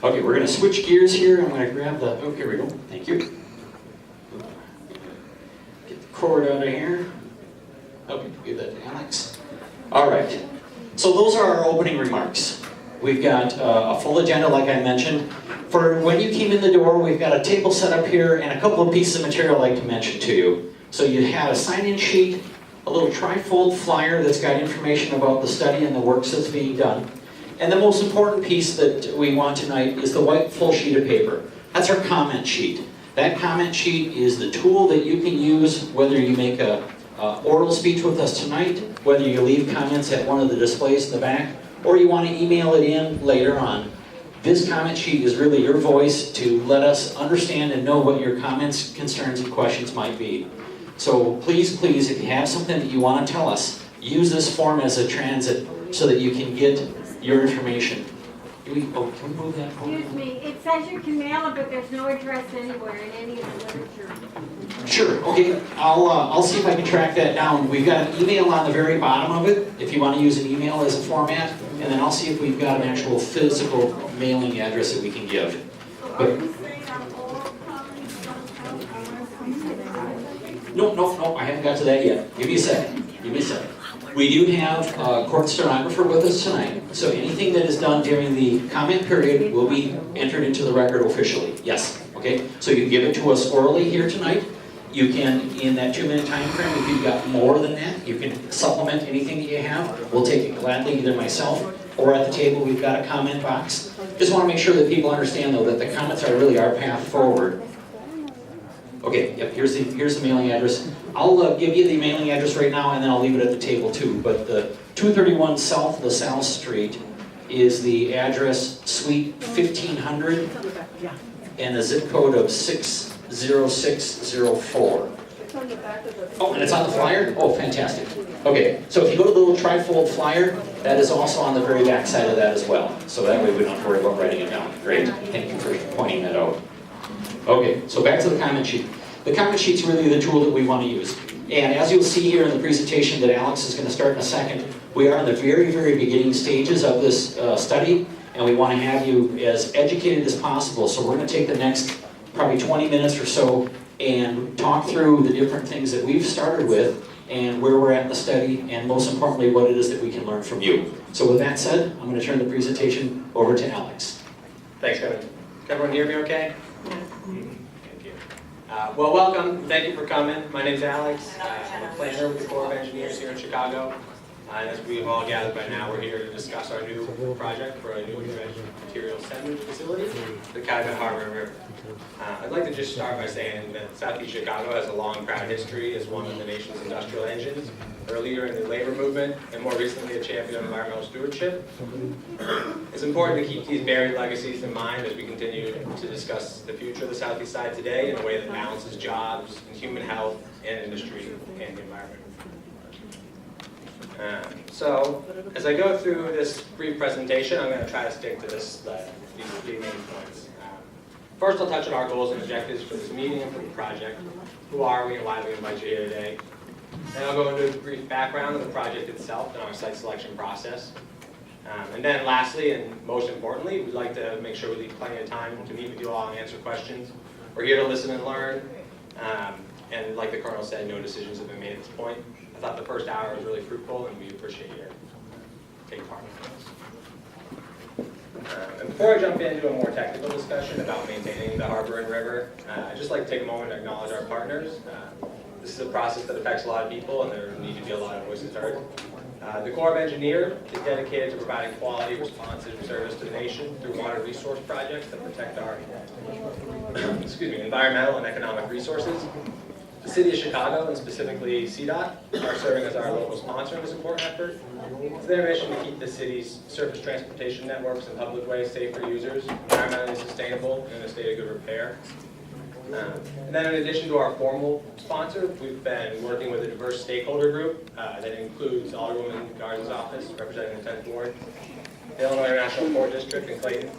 Okay, we're going to switch gears here. I'm going to grab the, oh, here we go. Thank you. Get the cord out of here. Okay, give that to Alex. All right, so those are our opening remarks. We've got a full agenda, like I mentioned. For when you came in the door, we've got a table set up here and a couple of pieces of material I'd like to mention to you. So you have a sign-in sheet, a little tri-fold flyer that's got information about the study and the works that's being done. And the most important piece that we want tonight is the white full sheet of paper. That's our comment sheet. That comment sheet is the tool that you can use whether you make a oral speech with us tonight, whether you leave comments at one of the displays in the back, or you want to email it in later on. This comment sheet is really your voice to let us understand and know what your comments, concerns, and questions might be. So please, please, if you have something that you want to tell us, use this form as a transit so that you can get your information. Can we move that form? Excuse me, it says you can mail it, but there's no address anywhere in any of the literature. Sure, okay, I'll see if I can track that down. We've got an email on the very bottom of it, if you want to use an email as a format, and then I'll see if we've got an actual physical mailing address that we can give. But, no, I haven't got to that yet. Give me a second. We do have a court stenographer with us tonight, so anything that is done during the comment period will be entered into the record officially. Yes, okay? So you can give it to us orally here tonight. You can, in that 2-minute time frame, if you've got more than that, you can supplement anything that you have. We'll take it gladly, either myself or at the table we've got a comment box. Just want to make sure that people understand, though, that the comments are really our path forward. Okay, yep, here's the mailing address. I'll give you the mailing address right now, and then I'll leave it at the table too. But the 231 South LaSalle Street is the address, Suite 1500, and the zip code of 60604. Oh, and it's on the flyer? Oh, fantastic. Okay, so if you go to the little tri-fold flyer, that is also on the very back side of that as well. So that way we don't have to worry about writing it down. Great, thank you for pointing that out. Okay, so back to the comment sheet. The comment sheet's really the tool that we want to use. And as you'll see here in the presentation that Alex is going to start in a second, we are in the very, very beginning stages of this study, and we want to have you as educated as possible. So we're going to take the next probably 20 minutes or so and talk through the different things that we've started with and where we're at in the study, and most importantly, what it is that we can learn from you. So with that said, I'm going to turn the presentation over to Alex. Thanks, Kevin. Can everyone hear me okay? Thank you. Well, welcome. Thank you for coming. My name's Alex. I'm a planner with the Corps of Engineers here in Chicago. And as we've all gathered by now, we're here to discuss our new project for a new material sending facility, the Calumet Harbor River. I'd like to just start by saying that Southeast Chicago has a long, proud history as one of the nation's industrial engines, earlier in the labor movement, and more recently a champion of environmental stewardship. It's important to keep these buried legacies in mind as we continue to discuss the future of the Southeast side today in a way that balances jobs, and human health, and industry, and the environment. So, as I go through this brief presentation, I'm going to try to stick to these three main points. First, I'll touch on our goals and objectives for this meeting and for the project. Who are we and why we invite you here today? Then I'll go into a brief background of the project itself and our site selection process. And then lastly, and most importantly, we'd like to make sure we leave plenty of time to meet with you all and answer questions. We're here to listen and learn. And like the Colonel said, no decisions have been made at this point. I thought the first hour was really fruitful, and we appreciate your taking part in this. And before I jump into a more technical discussion about maintaining the harbor and river, I'd just like to take a moment to acknowledge our partners. This is a process that affects a lot of people, and there need to be a lot of voices heard. The Corps of Engineers is dedicated to providing quality, responsive service to the nation through water resource projects that protect our environmental and economic resources. The City of Chicago, and specifically CDOT, are serving as our local sponsor in this important effort. It's their mission to keep the city's surface transportation networks and public ways safe for users, environmentally sustainable, and in a state of good repair. And then in addition to our formal sponsor, we've been working with a diverse stakeholder group that includes Alderwoman Garza's office, representing the 10th Ward, the Illinois International Port District in Clayton,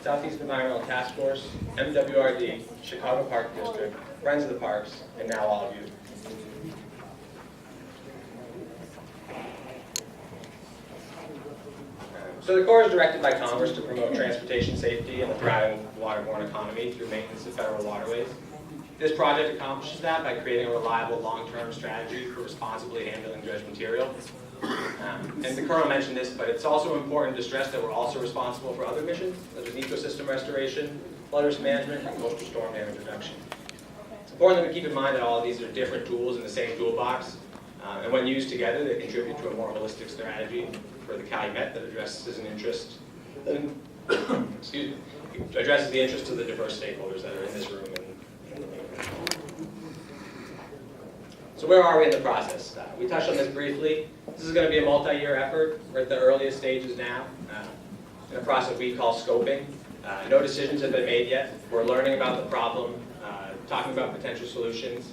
Southeast Environmental Task Force, MWRD, Chicago Park District, Friends of the Parks, and now all of you. So the Corps is directed by Congress to promote transportation safety and the thriving waterborne economy through maintenance of federal waterways. This project accomplishes that by creating a reliable long-term strategy for responsibly handling dredged material. And the Colonel mentioned this, but it's also important to stress that we're also responsible for other missions, such as ecosystem restoration, flood risk management, and coastal storm damage reduction. It's important that we keep in mind that all of these are different tools in the same toolbox, and when used together, they contribute to a more holistic strategy for the Calumet that addresses addresses the interests of the diverse stakeholders that are in this room and in the neighborhood. So where are we in the process? We touched on this briefly. This is going to be a multi-year effort. We're at the earliest stages now in a process we call scoping. No decisions have been made yet. We're learning about the problem, talking about potential solutions.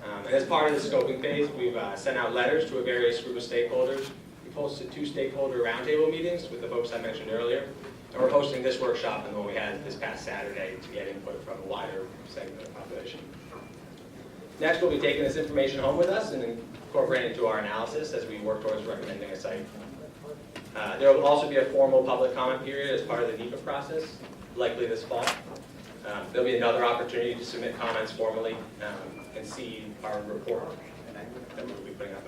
And as part of the scoping phase, we've sent out letters to a various group of stakeholders. We've hosted 2 stakeholder roundtable meetings with the folks I mentioned earlier. And we're hosting this workshop and the one we had this past Saturday to get input from a wider segment of the population. Next, we'll be taking this information home with us and incorporating it into our analysis as we work towards recommending a site. There will also be a formal public comment period as part of the NEPA process, likely this fall. There'll be another opportunity to submit comments formally and see our report that we'll be putting up.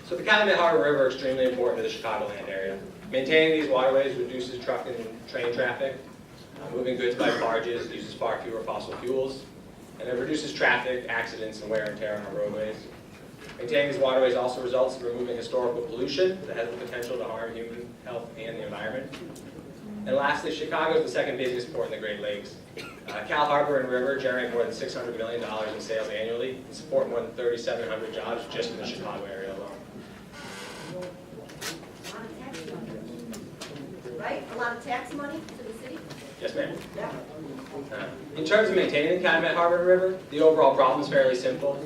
So the Calumet Harbor River is extremely important to the Chicagoland area. Maintaining these waterways reduces truck and train traffic. Moving goods by barges uses far fewer fossil fuels, and it reduces traffic, accidents, and wear and tear on our roadways. Maintaining these waterways also results in removing historical pollution that has the potential to harm human health and the environment. And lastly, Chicago is the second busiest port in the Great Lakes. Cal Harbor and River generate more than $600 million in sales annually and support more than 3,700 jobs just in the Chicago area alone. Right? A lot of tax money to the city? Yes, ma'am. Yeah. In terms of maintaining the Calumet Harbor and River, the overall problem is fairly simple.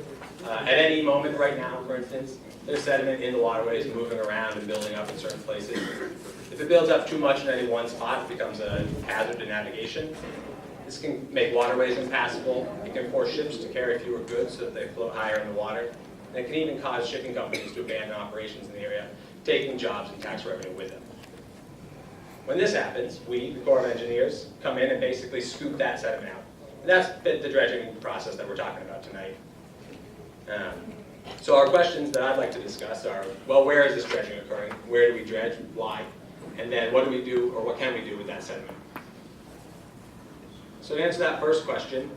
At any moment right now, for instance, there's sediment in the waterways moving around and building up in certain places. If it builds up too much in any one spot, it becomes a hazard to navigation. This can make waterways impassable. It can force ships to carry fewer goods so that they float higher in the water. And it can even cause shipping companies to abandon operations in the area, taking jobs and tax revenue with them. When this happens, we, the Corps of Engineers, come in and basically scoop that sediment out. And that's the dredging process that we're talking about tonight. So our questions that I'd like to discuss are, well, where is this dredging occurring? Where do we dredge? Why? And then what do we do, or what can we do with that sediment? So to answer that first question,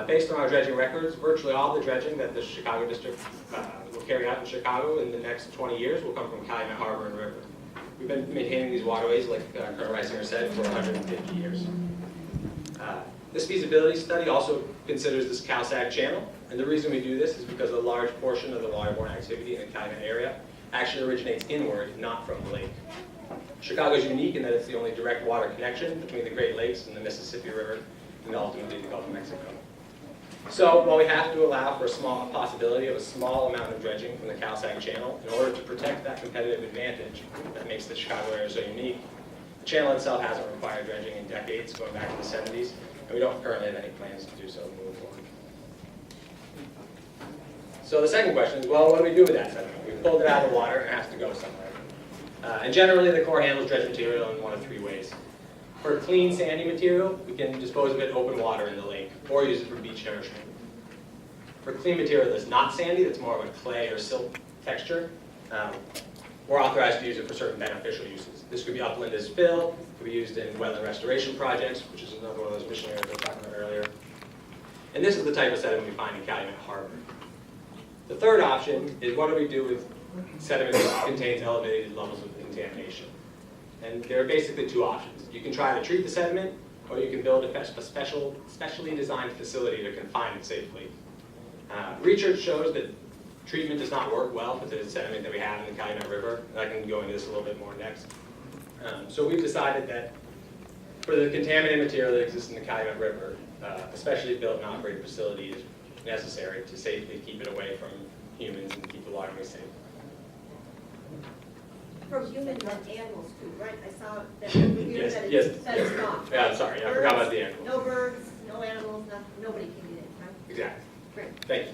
based on our dredging records, virtually all the dredging that the Chicago District will carry out in Chicago in the next 20 years will come from Calumet Harbor and River. We've been maintaining these waterways, like Colonel Reisinger said, for 150 years. This feasibility study also considers this CalSag channel, and the reason we do this is because a large portion of the waterborne activity in the Calumet area actually originates inward, not from the lake. Chicago is unique in that it's the only direct water connection between the Great Lakes and the Mississippi River, and ultimately the Gulf of Mexico. So while we have to allow for a possibility of a small amount of dredging from the CalSag channel in order to protect that competitive advantage that makes the Chicago area so unique, the channel itself hasn't required dredging in decades, going back to the 70s, and we don't currently have any plans to do so moving forward. So the second question is, well, what do we do with that sediment? We've pulled it out of the water and it has to go somewhere. And generally, the Corps handles dredged material in one of 3 ways. For clean, sandy material, we can dispose of it in open water in the lake, or use it for beach nourishment. For clean material that's not sandy, that's more of a clay or silt texture, we're authorized to use it for certain beneficial uses. This could be upland as fill, could be used in wetland restoration projects, which is another one of those mission areas I was talking about earlier. And this is the type of sediment we find in Calumet Harbor. The third option is, what do we do with sediment that contains elevated levels of contamination? And there are basically 2 options. You can try to treat the sediment, or you can build a specially designed facility to confine it safely. Research shows that treatment does not work well for the sediment that we have in the Calumet River, and I can go into this a little bit more next. So we've decided that for the contaminated material that exists in the Calumet River, a specially built and operated facility is necessary to safely keep it away from humans and keep the waterway safe. From humans and animals too, right? I saw that here Yes, that yes. it's fenced off. Yeah, I'm sorry, I forgot about the animals. No birds, no animals, nobody can get in, right? Exactly. Great. Thank you.